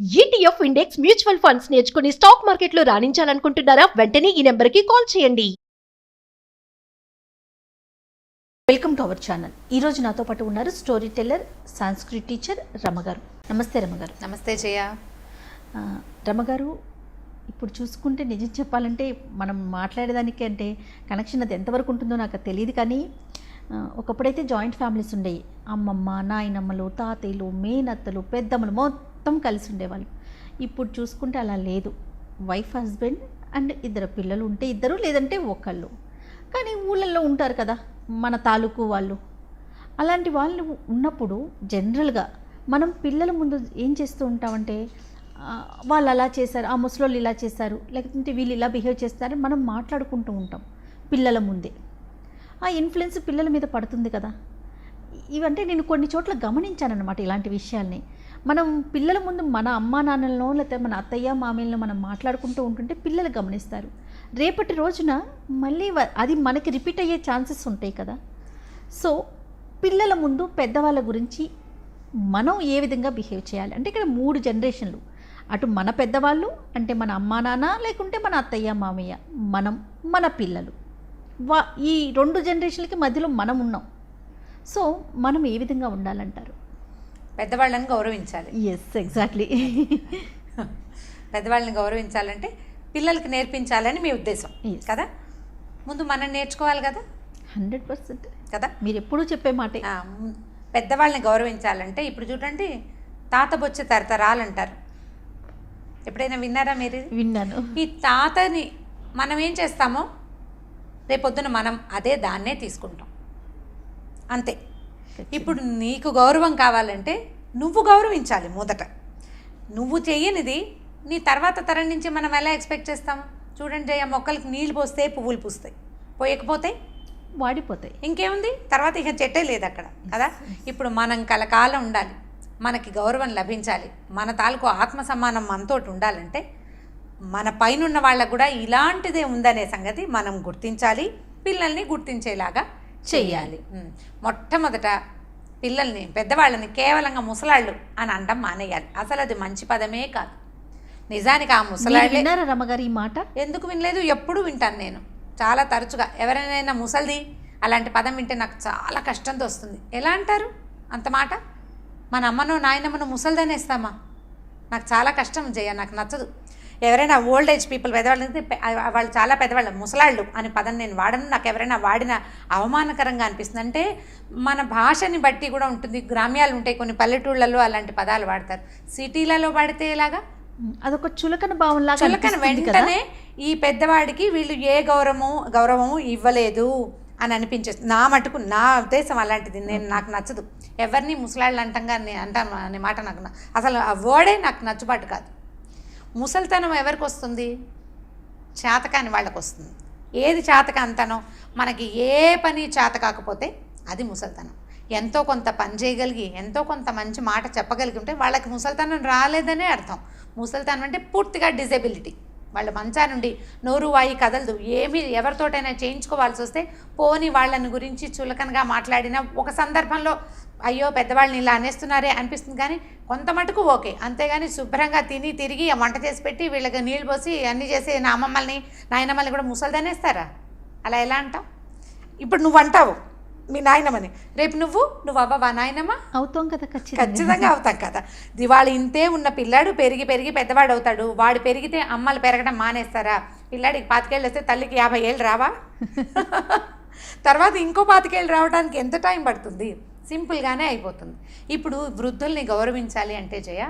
ETF index mutual funds నేర్చుకుని stock మార్కెట్లో రాణించాలనుకుంటున్నారా? వెంటనే ఈ నెంబర్కి కాల్ చేయండి. Welcome to our channel. ఈరోజు నాతో పాటు ఉన్నారు స్టోరీ టెల్లర్, సంస్కృత్ టీచర్ రమగారు. నమస్తే రమగారు. నమస్తే జయ. రమగారు, ఇప్పుడు చూసుకుంటే నిజం చెప్పాలంటే మనం మాట్లాడేదానికి అంటే కనెక్షన్ అది ఎంతవరకు ఉంటుందో నాకు తెలియదు. కానీ ఒకప్పుడైతే జాయింట్ ఫ్యామిలీస్ ఉండేవి. అమ్మమ్మ, నాయనమ్మలు, తాతయ్యలు, మేనత్తలు, పెద్దమ్మలు మొత్తం కలిసి ఉండేవాళ్ళు. ఇప్పుడు చూసుకుంటే అలా లేదు. వైఫ్, హస్బెండ్ అండ్ ఇద్దరు పిల్లలు ఉంటే ఇద్దరు, లేదంటే ఒకళ్ళు. కానీ ఊళ్ళల్లో ఉంటారు కదా మన తాలూకు వాళ్ళు. అలాంటి వాళ్ళు ఉన్నప్పుడు జనరల్గా మనం పిల్లల ముందు ఏం చేస్తూ ఉంటామంటే వాళ్ళు అలా చేశారు, ఆ ముసలోళ్ళు ఇలా చేశారు, లేకపోతే వీళ్ళు ఇలా బిహేవ్ చేస్తారని మనం మాట్లాడుకుంటూ ఉంటాం పిల్లల ముందే. ఆ ఇన్ఫ్లుయెన్స్ పిల్లల మీద పడుతుంది కదా. ఇవంటే నేను కొన్ని చోట్ల గమనించానన్నమాట ఇలాంటి విషయాల్ని. మనం పిల్లల ముందు మన అమ్మా నాన్నలను లేకపోతే మన అత్తయ్య మామయ్యలను మనం మాట్లాడుకుంటూ ఉంటుంటే పిల్లలు గమనిస్తారు. రేపటి రోజున మళ్ళీ అది మనకి రిపీట్ అయ్యే ఛాన్సెస్ ఉంటాయి కదా. సో పిల్లల ముందు పెద్దవాళ్ళ గురించి మనం ఏ విధంగా బిహేవ్ చేయాలి అంటే ఇక్కడ 3 జనరేషన్లు. అటు మన పెద్దవాళ్ళు అంటే మన అమ్మా నాన్న, లేకుంటే మన అత్తయ్య మామయ్య, మనం, మన పిల్లలు. ఈ 2 జనరేషన్లకి మధ్యలో మనం ఉన్నాం. సో మనం ఏ విధంగా ఉండాలంటారు? పెద్దవాళ్ళని గౌరవించాలి. Yes, exactly. పెద్దవాళ్ళని గౌరవించాలంటే పిల్లలకి నేర్పించాలని మీ ఉద్దేశం కదా. ముందు మనం నేర్చుకోవాలి కదా. 100% కదా. మీరు ఎప్పుడూ చెప్పే మాట. పెద్దవాళ్ళని గౌరవించాలంటే ఇప్పుడు చూడండి, తాత బొచ్చే తరతరాలు అంటారు. ఎప్పుడైనా విన్నారా మీరు? విన్నాను. ఈ తాతని మనం ఏం చేస్తామో రేపొద్దున మనం దాన్నే తీసుకుంటాం అంతే. ఇప్పుడు నీకు గౌరవం కావాలంటే నువ్వు గౌరవించాలి మొదట. నువ్వు చెయ్యనిది నీ తర్వాత తరం నుంచి మనం ఎలా ఎక్స్పెక్ట్ చేస్తాము? చూడండి జయ, మొక్కలకి నీళ్ళు పోస్తే పువ్వులు పూస్తాయి, పోయకపోతే వాడిపోతాయి. ఇంకేముంది, తర్వాత ఇక చెట్టే లేదు అక్కడ కదా. ఇప్పుడు మనం కలకాలం ఉండాలి, మనకి గౌరవం లభించాలి, మన తాలూకు ఆత్మ సమానం మనతోటి ఉండాలంటే మన పైనున్న వాళ్ళకు కూడా ఇలాంటిదే ఉందనే సంగతి మనం గుర్తించాలి, పిల్లల్ని గుర్తించేలాగా చెయ్యాలి. మొట్టమొదట పిల్లల్ని, పెద్దవాళ్ళని కేవలంగా ముసలాళ్ళు అని అనడం మానేయాలి. అసలు అది మంచి పదమే కాదు. నిజానికి ఆ ముసలాళ్ళే. విన్నారా రమ్మగారు ఈ మాట? ఎందుకు వినలేదు, ఎప్పుడు వింటాను నేను చాలా తరచుగా. ఎవరైనా ముసలిది అలాంటి పదం వింటే నాకు చాలా కష్టంతో వస్తుంది. ఎలా అంటారు అంత మాట? మన అమ్మనో నాయనమ్మనో ముసలిదనేస్తామా? నాకు చాలా కష్టం జయ, నాకు నచ్చదు. ఎవరైనా ఓల్డ్ ఏజ్ పీపుల్, పెద్దవాళ్ళు, వాళ్ళు చాలా పెద్దవాళ్ళు, ముసలాళ్ళు అనే పదం నేను వాడను. నాకు ఎవరైనా వాడిన అవమానకరంగా అనిపిస్తుంది. అంటే మన భాషని బట్టి కూడా ఉంటుంది. గ్రామ్యాలు ఉంటాయి, కొన్ని పల్లెటూళ్ళల్లో అలాంటి పదాలు వాడతారు. సిటీలలో వాడితే ఎలాగా? అదొక చులకన భావంలాగా. చులకన వెంటనే ఈ పెద్దవాడికి వీళ్ళు ఏ గౌరవము ఇవ్వలేదు అని అనిపించేస్తుంది. నా మటుకు నా ఉద్దేశం అలాంటిది. నాకు నచ్చదు ఎవరిని ముసలాళ్ళు అంటాం అనే మాట. నాకు అసలు ఆ వర్డే నాకు నచ్చుబాటు కాదు. ముసలితనం ఎవరికి వస్తుంది? చేతకాని వాళ్ళకి వస్తుంది. ఏది చేతకాంతనో, మనకి ఏ పని చేత కాకపోతే అది ముసలితనం. ఎంతో కొంత పని చేయగలిగి, ఎంతో కొంత మంచి మాట చెప్పగలిగి ఉంటే వాళ్ళకి ముసలితనం రాలేదనే అర్థం. ముసలితనం అంటే పూర్తిగా డిజేబిలిటీ. వాళ్ళ మంచా నుండి నోరు వాయి కదలదు. ఏమి ఎవరితోటైనా చేయించుకోవాల్సి వస్తే పోని వాళ్ళని గురించి చులకనగా మాట్లాడిన ఒక సందర్భంలో అయ్యో పెద్దవాళ్ళని ఇలా అనేస్తున్నారే అనిపిస్తుంది. కానీ కొంత మటుకు ఓకే. అంతేగాని శుభ్రంగా తిని తిరిగి వంట చేసి పెట్టి వీళ్ళకి నీళ్ళు పోసి అన్నీ చేసి నా అమ్మమ్మల్ని నాయనమ్మల్ని కూడా ముసలిదనేస్తారా? అలా ఎలా అంటావు? ఇప్పుడు నువ్వు అంటావు మీ నాయనమ్మని, రేపు నువ్వు అవ్వవా నాయనమ్మ? అవుతాం కదా. ఖచ్చితంగా అవుతాం కదా. దివాళి ఇంతే ఉన్న పిల్లాడు పెరిగి పెరిగి పెద్దవాడు అవుతాడు. వాడు పెరిగితే అమ్మలు పెరగడం మానేస్తారా? పిల్లాడికి 25 ఏళ్ళు వస్తే తల్లికి 50 ఏళ్ళు రావా? తర్వాత ఇంకో 25 ఏళ్ళు రావడానికి ఎంత టైం పడుతుంది? సింపుల్గానే అయిపోతుంది. ఇప్పుడు వృద్ధుల్ని గౌరవించాలి అంటే జయ,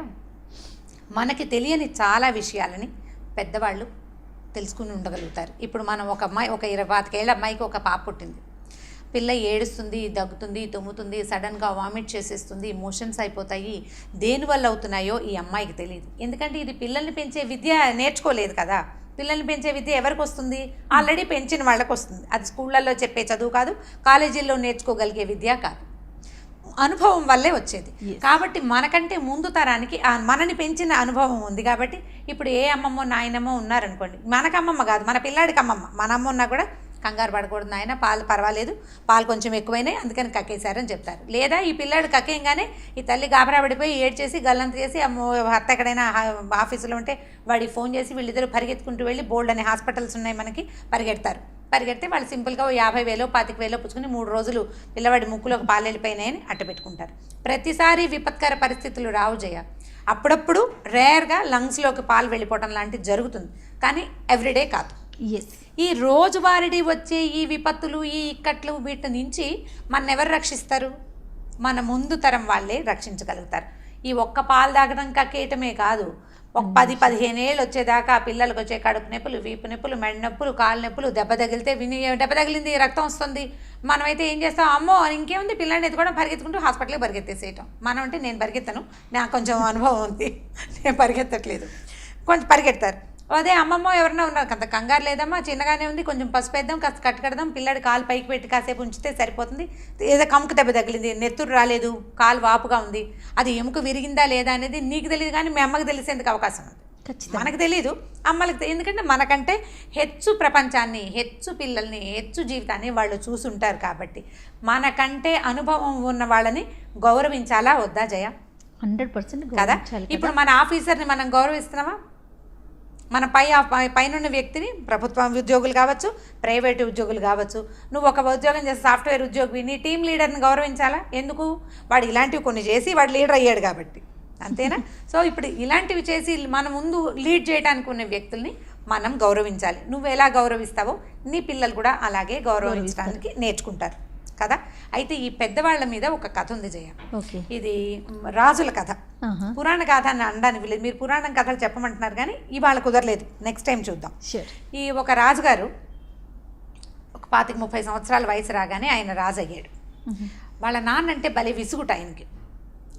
మనకి తెలియని చాలా విషయాలని పెద్దవాళ్ళు తెలుసుకుని ఉండగలుగుతారు. ఇప్పుడు మనం ఒక 25 ఏళ్ళ అమ్మాయికి ఒక పాప పుట్టింది. పిల్ల ఏడుస్తుంది, దగ్గుతుంది, తుమ్ముతుంది, సడన్గా వామిట్ చేసేస్తుంది, మోషన్స్ అయిపోతాయి. దేనివల్ల అవుతున్నాయో ఈ అమ్మాయికి తెలియదు. ఎందుకంటే ఇది పిల్లల్ని పెంచే విద్య నేర్చుకోలేదు కదా. పిల్లల్ని పెంచే విద్య ఎవరికి వస్తుంది? ఆల్రెడీ పెంచిన వాళ్ళకి వస్తుంది. అది స్కూళ్ళల్లో చెప్పే చదువు కాదు, కాలేజీల్లో నేర్చుకోగలిగే విద్య కాదు, అనుభవం వల్లే వచ్చేది. కాబట్టి మనకంటే ముందు తరానికి మనని పెంచిన అనుభవం ఉంది. కాబట్టి ఇప్పుడు ఏ అమ్మమ్మో నాయనమ్మో ఉన్నారనుకోండి, మనకు అమ్మమ్మ కాదు, మన పిల్లాడికి అమ్మమ్మ, మన అమ్మ ఉన్నా కూడా కంగారు పడకూడదు నాయన, పాలు పర్వాలేదు, పాలు కొంచెం ఎక్కువైనాయి అందుకని కక్కేశారని చెప్తారు. లేదా ఈ పిల్లాడు కక్కేయంగానే ఈ తల్లి గాబరా పడిపోయి ఏడ్చేసి గల్లంత చేసి భర్త ఎక్కడైనా ఆఫీసులో ఉంటే వాడికి ఫోన్ చేసి వీళ్ళిద్దరూ పరిగెత్తుకుంటూ వెళ్ళి బోల్డ్ అనే హాస్పిటల్స్ ఉన్నాయి మనకి, పరిగెడితే వాళ్ళు సింపుల్గా 50,000 25,000 పుచ్చుకుని 3 రోజులు పిల్లవాడి ముక్కులోకి పాలు వెళ్ళిపోయినాయని అట్ట పెట్టుకుంటారు. ప్రతిసారి విపత్కర పరిస్థితులు రావు జయ. అప్పుడప్పుడు రేర్గా లంగ్స్లోకి పాలు వెళ్ళిపోవడం లాంటిది జరుగుతుంది, కానీ ఎవ్రీడే కాదు. ఈ రోజువారీ వచ్చే ఈ విపత్తులు, ఈ ఇక్కట్లు, వీటి నుంచి మన ఎవరు రక్షిస్తారు? మన ముందు తరం వాళ్ళే రక్షించగలుగుతారు. ఈ ఒక్క పాలు తాగడం కక్కేయటమే కాదు, ఒక 10-15 ఏళ్ళు వచ్చేదాకా ఆ పిల్లలకు వచ్చే కడుపు నొప్పులు, వీపు నొప్పులు, మెడ నొప్పులు, కాలు నొప్పులు, దెబ్బ తగిలితే దెబ్బ తగిలింది రక్తం వస్తుంది, మనమైతే ఏం చేస్తాం, అమ్మో ఇంకేముంది పిల్లని ఎత్తుకోవడం, పరిగెత్తుకుంటూ హాస్పిటల్కి పరిగెత్తేసేయటం. మనం అంటే నేను పరిగెత్తాను, నాకు కొంచెం అనుభవం ఉంది, నేను పరిగెత్తట్లేదు, కొంచెం పరిగెడతారు. అదే అమ్మమ్మ ఎవరన్నా ఉన్నారు, అంత కంగారు లేదమ్మా, చిన్నగానే ఉంది, కొంచెం పసుపు వేద్దాం, కాస్త కట్టుకడదాం, పిల్లాడి కాలు పైకి పెట్టి కాసేపు ఉంచితే సరిపోతుంది. ఏదో కమ్ముకు దెబ్బ తగిలింది, నెత్తురు రాలేదు, కాలు వాపుగా ఉంది, అది ఎముక విరిగిందా లేదా అనేది నీకు తెలియదు, కానీ మీ అమ్మకి తెలిసేందుకు అవకాశం ఉంది. మనకు తెలీదు, అమ్మలకి ఎందుకంటే మనకంటే హెచ్చు ప్రపంచాన్ని, హెచ్చు పిల్లల్ని, హెచ్చు జీవితాన్ని వాళ్ళు చూసుంటారు. కాబట్టి మనకంటే అనుభవం ఉన్న వాళ్ళని గౌరవించాలా వద్దా జయ? 100% కదా. ఇప్పుడు మన ఆఫీసర్ని మనం గౌరవిస్తున్నామా? మన పైనున్న వ్యక్తిని, ప్రభుత్వ ఉద్యోగులు కావచ్చు, ప్రైవేటు ఉద్యోగులు కావచ్చు, నువ్వు ఒక ఉద్యోగం చేస్తే సాఫ్ట్వేర్ ఉద్యోగి, నీ టీం లీడర్ని గౌరవించాలా? ఎందుకు? వాడు ఇలాంటివి కొన్ని చేసి వాడు లీడర్ అయ్యాడు కాబట్టి, అంతేనా? సో ఇప్పుడు ఇలాంటివి చేసి మన ముందు లీడ్ చేయడానికి ఉన్న వ్యక్తుల్ని మనం గౌరవించాలి. నువ్వు ఎలా గౌరవిస్తావో నీ పిల్లలు కూడా అలాగే గౌరవించడానికి నేర్చుకుంటారు కదా. అయితే ఈ పెద్దవాళ్ళ మీద ఒక కథ ఉంది జయ. ఇది రాజుల కథ, పురాణ కథ అని అనడానికి లేదు. మీరు పురాణం కథలు చెప్పమంటున్నారు కానీ ఇవాళ కుదరలేదు, నెక్స్ట్ టైం చూద్దాం. ఈ ఒక రాజుగారు ఒక 25-30 సంవత్సరాల వయసు రాగానే ఆయన రాజు అయ్యాడు. వాళ్ళ నాన్న అంటే భలే విసుగుట ఆయనకి.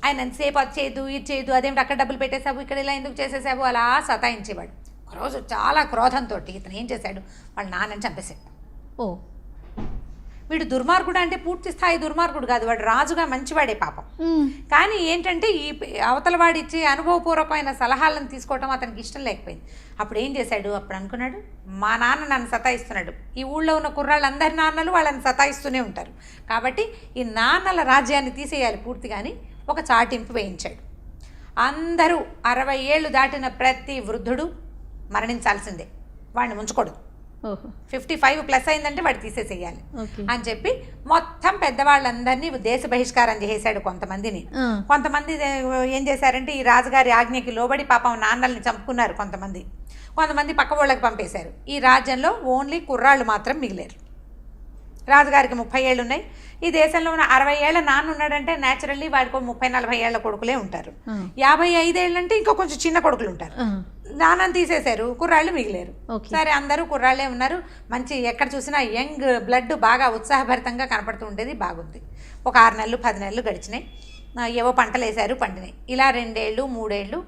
ఆయన ఎంతసేపు అది చేయదు, ఇది చేయదు, అదేమిటి అక్కడ డబ్బులు పెట్టేసావు, ఇక్కడ ఇలా ఎందుకు చేసేసావు, అలా సతాయించేవాడు. ఒకరోజు చాలా క్రోధంతో ఇతను ఏం చేశాడు, వాళ్ళ నాన్నని చంపేశాడు. వీడు దుర్మార్గుడు అంటే పూర్తి స్థాయి దుర్మార్గుడు కాదు, వాడు రాజుగా మంచివాడే పాపం. కానీ ఏంటంటే ఈ అవతల వాడు ఇచ్చే అనుభవపూర్వకమైన సలహాలను తీసుకోవటం అతనికి ఇష్టం లేకపోయింది. అప్పుడు ఏం చేశాడు, అప్పుడు అనుకున్నాడు, మా నాన్న నన్ను సతాయిస్తున్నాడు, ఈ ఊళ్ళో ఉన్న కుర్రాళ్ళందరి నాన్నలు వాళ్ళని సతాయిస్తూనే ఉంటారు, కాబట్టి ఈ నాన్నల రాజ్యాన్ని తీసేయాలి పూర్తిగాని ఒక చాటింపు వేయించాడు. అందరూ 60 ఏళ్ళు దాటిన ప్రతి వృద్ధుడు మరణించాల్సిందే, వాడిని ఉంచకూడదు. 55+ అయిందంటే వాడు తీసేసేయాలి అని చెప్పి మొత్తం పెద్దవాళ్ళందరినీ దేశ బహిష్కారం చేసేశాడు. కొంతమంది ఏం చేశారంటే ఈ రాజుగారి ఆజ్ఞకి లోబడి పాపం నాన్నల్ని చంపుకున్నారు. కొంతమంది పక్క వాళ్ళకి పంపేశారు. ఈ రాజ్యంలో ఓన్లీ కుర్రాళ్ళు మాత్రం మిగిలారు. రాజుగారికి 30 ఏళ్ళు ఉన్నాయి. ఈ దేశంలో ఉన్న 60 ఏళ్ల నాన్న ఉన్నాడంటే న్యాచురల్లీ వాడికి 30-40 ఏళ్ల కొడుకులే ఉంటారు. 55 ఏళ్ళంటే ఇంకా కొంచెం చిన్న కొడుకులు ఉంటారు. నాన్నని తీసేశారు, కుర్రాళ్ళు మిగిలేరు. సరే అందరూ కుర్రాళ్ళే ఉన్నారు. మంచి ఎక్కడ చూసినా యంగ్ బ్లడ్ బాగా ఉత్సాహభరితంగా కనపడుతూ ఉండేది, బాగుంది. ఒక 6 నెలలు 10 నెలలు గడిచినాయి. ఏవో పంటలు వేశారు, పండినాయి. ఇలా 2 ఏళ్ళు 3 ఏళ్ళు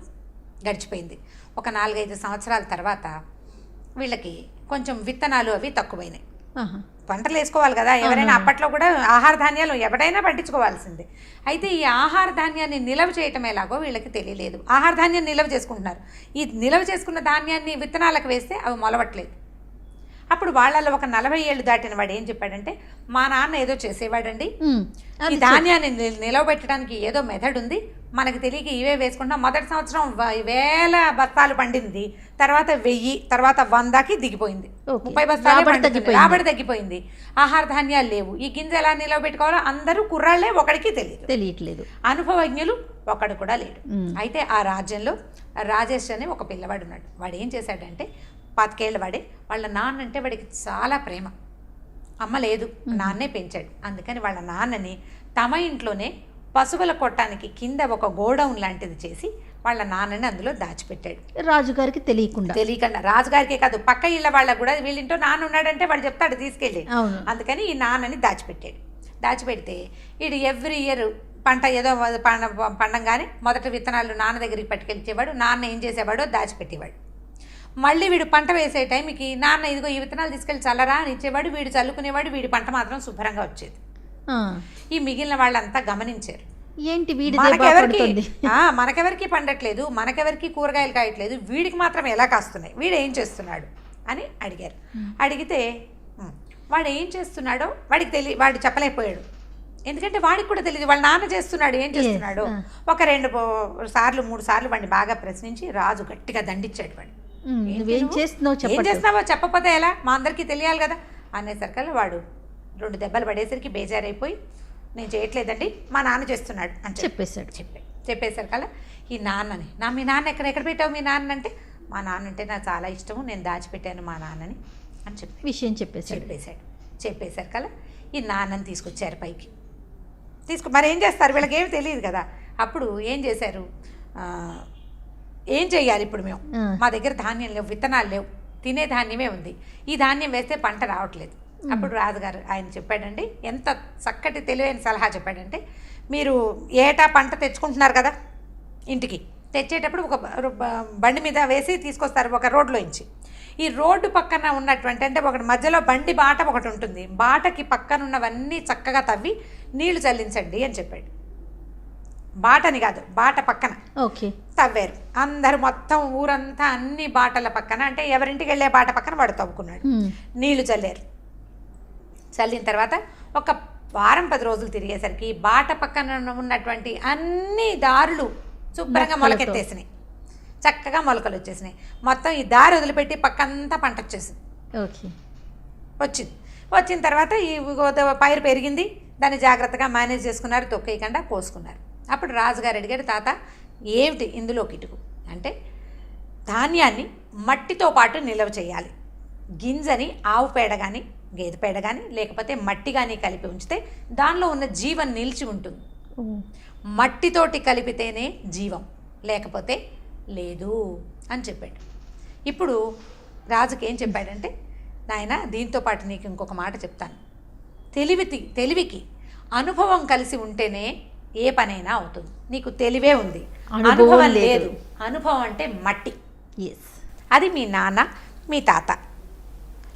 గడిచిపోయింది. ఒక 4-5 సంవత్సరాల తర్వాత వీళ్ళకి కొంచెం విత్తనాలు అవి తక్కువైనాయి. పంటలు వేసుకోవాలి కదా ఎవరైనా, అప్పట్లో కూడా ఆహార ధాన్యాలు ఎవరైనా పండించుకోవాల్సిందే. అయితే ఈ ఆహార ధాన్యాన్ని నిల్వ చేయటం ఎలాగో వీళ్ళకి తెలియలేదు. ఆహార ధాన్యాన్ని నిల్వ చేసుకుంటున్నారు. ఈ నిల్వ చేసుకున్న ధాన్యాన్ని విత్తనాలకు వేస్తే అవి మొలవట్లేదు. అప్పుడు వాళ్ళలో ఒక 40 ఏళ్ళు దాటిన వాడు ఏం చెప్పాడంటే, మా నాన్న ఏదో చేసేవాడండి, ఈ ధాన్యాన్ని నిలవబెట్టడానికి ఏదో మెథడ్ ఉంది, మనకు తెలియక ఇవే వేసుకుంటాం. మొదటి సంవత్సరం 1000 బస్తాలు పండింది, తర్వాత 1000, తర్వాత 100కి దిగిపోయింది. 30 బస్తాలు రాబడి తగ్గిపోయింది. ఆహార ధాన్యాలు లేవు. ఈ గింజ ఎలా నిలవబెట్టుకోవాలో అందరూ కుర్రాళ్లే, ఒకడికి తెలియట్లేదు. అనుభవజ్ఞులు ఒకడు కూడా లేడు. అయితే ఆ రాజ్యంలో రాజేష్ అని ఒక పిల్లవాడు ఉన్నాడు. వాడు ఏం చేశాడంటే, 25 ఏళ్ళ వాడే, వాళ్ళ నాన్న అంటే వాడికి చాలా ప్రేమ. అమ్మ లేదు, నాన్నే పెంచాడు. అందుకని వాళ్ళ నాన్నని తమ ఇంట్లోనే పశువుల కొట్టానికి కింద ఒక గోడౌన్ లాంటిది చేసి వాళ్ళ నాన్నని అందులో దాచిపెట్టాడు. రాజుగారికి తెలియకుండా. రాజుగారికే కాదు, పక్క ఇళ్ళ వాళ్ళకు కూడా వీళ్ళింటో నాన్న ఉన్నాడంటే వాడు చెప్తాడు తీసుకెళ్ళి. అందుకని ఈ నాన్నని దాచిపెట్టాడు. దాచిపెడితే వీడు ఎవ్రీ ఇయర్ పంట ఏదో పండంగానే మొదటి విత్తనాలు నాన్న దగ్గరికి పట్టుకెళ్ళిచ్చేవాడు. నాన్న ఏం చేసేవాడో దాచిపెట్టేవాడు. మళ్ళీ వీడు పంట వేసే టైంకి నాన్న ఇదిగో ఈ విత్తనాలు తీసుకెళ్ళి చల్లరా అని ఇచ్చేవాడు. వీడు చల్లుకునేవాడు. వీడి పంట మాత్రం శుభ్రంగా వచ్చేది. ఈ మిగిలిన వాళ్ళంతా గమనించారు, ఏంటి మనకెవరికి పండట్లేదు, మనకెవరికి కూరగాయలు కాయట్లేదు, వీడికి మాత్రం ఎలా కాస్తున్నాయి, వీడు ఏం చేస్తున్నాడు అని అడిగారు. అడిగితే వాడు ఏం చేస్తున్నాడో వాడు చెప్పలేకపోయాడు. ఎందుకంటే వాడికి కూడా తెలియదు వాళ్ళ నాన్న చేస్తున్నాడు ఏం చేస్తున్నాడు. ఒక 2 సార్లు 3 సార్లు వాడిని బాగా ప్రశ్నించి రాజు గట్టిగా దండించాడు. వాడు ఏం చేస్తున్నావో చెప్పకపోతే ఎలా, మా అందరికీ తెలియాలి కదా అనేసరికల్లా వాడు 2 దెబ్బలు పడేసరికి బేజారైపోయి నేను చేయట్లేదండి మా నాన్న చేస్తున్నాడు అని చెప్పేసరికల్లా ఈ నాన్నని మీ నాన్న ఎక్కడ పెట్టావు మీ నాన్న అంటే, మా నాన్న అంటే నాకు చాలా ఇష్టము, నేను దాచిపెట్టాను మా నాన్నని అని విషయం చెప్పేసరికల్లా ఈ నాన్నని తీసుకొచ్చారు పైకి. మరి ఏం చేస్తారు, వీళ్ళకి ఏమి తెలియదు కదా. అప్పుడు ఏం చేశారు, ఏం చెయ్యాలి ఇప్పుడు మేము, మా దగ్గర ధాన్యం లేవు, విత్తనాలు లేవు, తినే ధాన్యమే ఉంది, ఈ ధాన్యం వేస్తే పంట రావట్లేదు. అప్పుడు రాజుగారు ఆయన చెప్పాడండి, ఎంత చక్కటి తెలివైన సలహా చెప్పాడంటే, మీరు ఏటా పంట తెచ్చుకుంటున్నారు కదా ఇంటికి, తెచ్చేటప్పుడు ఒక బండి మీద వేసి తీసుకొస్తారు ఒక రోడ్లోంచి. ఈ రోడ్డు పక్కన ఉన్నటువంటి అంటే ఒకటి మధ్యలో బండి బాట ఒకటి ఉంటుంది, బాటకి పక్కన ఉన్నవన్నీ చక్కగా తవ్వి నీళ్లు చల్లించండి అని చెప్పాడు. బాటని కాదు, బాట పక్కన తవ్వారు అందరు, మొత్తం ఊరంతా అన్ని బాటల పక్కన, అంటే ఎవరింటికి వెళ్ళే బాట పక్కన వాడు తవ్వుకున్నాడు. నీళ్లు చల్లారు. చల్లిన తర్వాత ఒక వారం 10 రోజులు తిరిగేసరికి బాట పక్కన ఉన్నటువంటి అన్ని దారులు శుభ్రంగా మొలకెత్తేసినాయి, చక్కగా మొలకలు వచ్చేసినాయి. మొత్తం ఈ దారి వదిలిపెట్టి పక్కంతా పంట వచ్చిన తర్వాత ఈ పైరు పెరిగింది, దాన్ని జాగ్రత్తగా మేనేజ్ చేసుకున్నారు, తొక్కేయకుండా కోసుకున్నారు. అప్పుడు రాజుగారు అడిగాడు, తాత ఏమిటి ఇందులో కిటుకు అంటే, ధాన్యాన్ని మట్టితో పాటు నిల్వ చేయాలి, గింజని ఆవు పేడ కానీ గేదె పేడ కానీ లేకపోతే మట్టి కానీ కలిపి ఉంచితే దానిలో ఉన్న జీవం నిలిచి ఉంటుంది, మట్టితోటి కలిపితేనే జీవం, లేకపోతే లేదు అని చెప్పాడు. ఇప్పుడు రాజుకి ఏం చెప్పాడంటే, నాయన దీంతో పాటు నీకు ఇంకొక మాట చెప్తాను, తెలివికి అనుభవం కలిసి ఉంటేనే ఏ పనైనా అవుతుంది. నీకు తెలివే ఉంది, అనుభవం లేదు. అనుభవం అంటే మట్టి, అది మీ నాన్న మీ తాత,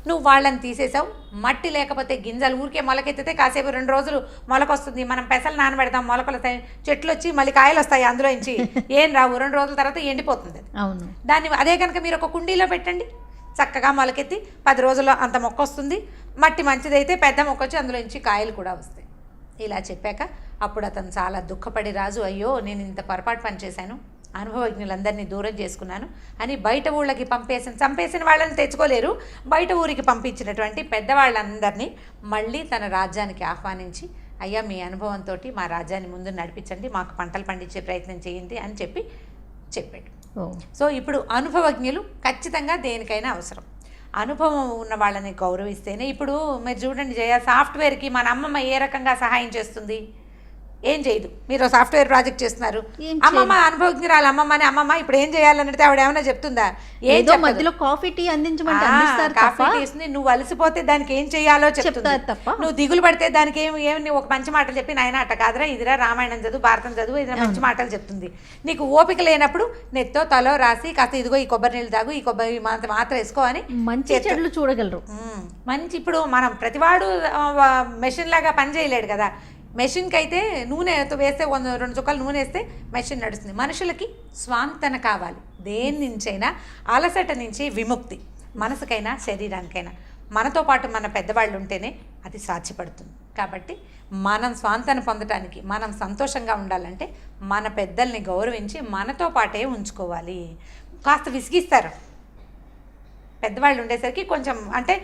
నువ్వు వాళ్ళని తీసేసావు. మట్టి లేకపోతే గింజలు ఊరికే మొలకెత్తితే కాసేపు 2 రోజులు మొలకొస్తుంది, మనం పెసలు నానబెడతాం, మొలకలు వస్తాయి, చెట్లు వచ్చి మళ్ళీ కాయలు వస్తాయి, అందులో నుంచి ఏం రావు, 2 రోజుల తర్వాత ఎండిపోతుంది. దాన్ని అదే కనుక మీరు ఒక కుండీలో పెట్టండి, చక్కగా మొలకెత్తి 10 రోజుల్లో అంత మొక్క వస్తుంది. మట్టి మంచిదైతే పెద్ద మొక్క వచ్చి అందులో నుంచి కాయలు కూడా వస్తాయి. ఇలా చెప్పాక అప్పుడు అతను చాలా దుఃఖపడి, రాజు అయ్యో నేను ఇంత పొరపాటు పని చేశాను, అనుభవజ్ఞులందరినీ దూరం చేసుకున్నాను అని బయట ఊళ్ళకి చంపేసిన వాళ్ళని తెచ్చుకోలేరు, బయట ఊరికి పంపించినటువంటి పెద్దవాళ్ళందరినీ మళ్ళీ తన రాజ్యానికి ఆహ్వానించి, అయ్యా మీ అనుభవంతో మా రాజ్యాన్ని ముందు నడిపించండి, మాకు పంటలు పండించే ప్రయత్నం చేయండి అని చెప్పాడు. సో ఇప్పుడు అనుభవజ్ఞులు ఖచ్చితంగా దేనికైనా అవసరం. అనుభవం ఉన్న వాళ్ళని గౌరవిస్తేనే. ఇప్పుడు మీరు చూడండి జయ, సాఫ్ట్వేర్కి మన అమ్మమ్మ ఏ రకంగా సహాయం చేస్తుంది, ఏం చేయదు. మీరు సాఫ్ట్వేర్ ప్రాజెక్ట్ చేస్తున్నారు, అమ్మమ్మ అనుభవజ్ఞరాలు అమ్మమ్మని, అమ్మమ్మ ఇప్పుడు ఏం చేయాలన్నట్టు ఆవిడ ఏమైనా చెప్తుందా? ఏదో మధ్యలో కాఫీ టీ అందించమంటే కాఫీ టీ ఇస్తుంది, నువ్వు అలసిపోతే దానికి ఏం చేయాలో చెప్తారు తప్ప, నువ్వు దిగులు పడితే దానికి ఏమి ఒక మంచి మాటలు చెప్పి నాయన అట్ట కాదురా, ఇదిరా రామాయణం చదువు, భారతం చదువు, ఇది మంచి మాటలు చెప్తుంది. నీకు ఓపిక లేనప్పుడు నెత్తో తలో రాసి కాస్త ఇదిగో ఈ కొబ్బరి నీళ్ళు తాగు, ఈ కొబ్బరి మాత్రం వేసుకో అని మంచి చెట్లు చూడగలరు. మంచి ఇప్పుడు మనం ప్రతివాడు మెషిన్ లాగా పని చేయలేడు కదా. మెషిన్కి అయితే నూనె వేస్తే 2 చుక్కలు నూనె వేస్తే మెషిన్ నడుస్తుంది. మనుషులకి స్వాంతన కావాలి, దేని నుంచైనా అలసట నుంచి విముక్తి, మనసుకైనా శరీరానికైనా. మనతో పాటు మన పెద్దవాళ్ళు ఉంటేనే అది సాధ్యపడుతుంది. కాబట్టి మనం స్వాంతన పొందటానికి, మనం సంతోషంగా ఉండాలంటే మన పెద్దల్ని గౌరవించి మనతో పాటే ఉంచుకోవాలి. కాస్త విసిగిస్తారు పెద్దవాళ్ళు ఉండేసరికి, కొంచెం అంటే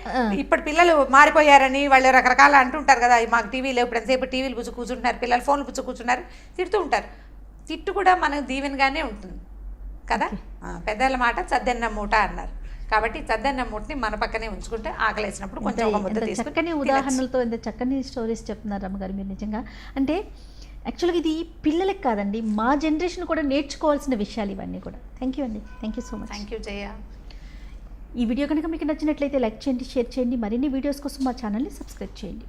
ఇప్పుడు పిల్లలు మారిపోయారని వాళ్ళు రకరకాల అంటుంటారు కదా, మాకు టీవీ లేవు, ఇప్పుడు ఎంతసేపు టీవీలు పుచ్చి కూర్చుంటున్నారు, పిల్లలు ఫోన్లు పుచ్చి కూర్చున్నారు, తిడుతూ ఉంటారు. తిట్టు కూడా మనకు దీవెనగానే ఉంటుంది కదా. పెద్దల మాట చద్దన్న మూట అన్నారు. కాబట్టి చద్దన్న మూటని మన పక్కనే ఉంచుకుంటే ఆకలేసినప్పుడు కొంచెం ఒక ముద్ద తీసుకుని. చక్కని ఉదాహరణలతో ఎంత చక్కని స్టోరీస్ చెప్తున్నారు అమ్మగారు మీరు. నిజంగా అంటే యాక్చువల్గా ఇది పిల్లలకి కాదండి, మా జనరేషన్ కూడా నేర్చుకోవాల్సిన విషయాలు ఇవన్నీ కూడా. థ్యాంక్ యూ అండి, thank you so much. Thank you Jaya. ఈ వీడియో కనుక మీకు నచ్చినట్లయితే లైక్ చేయండి, షేర్ చేయండి. మరిన్ని వీడియోస్ కోసం మా ఛానల్ని సబ్స్క్రైబ్ చేయండి.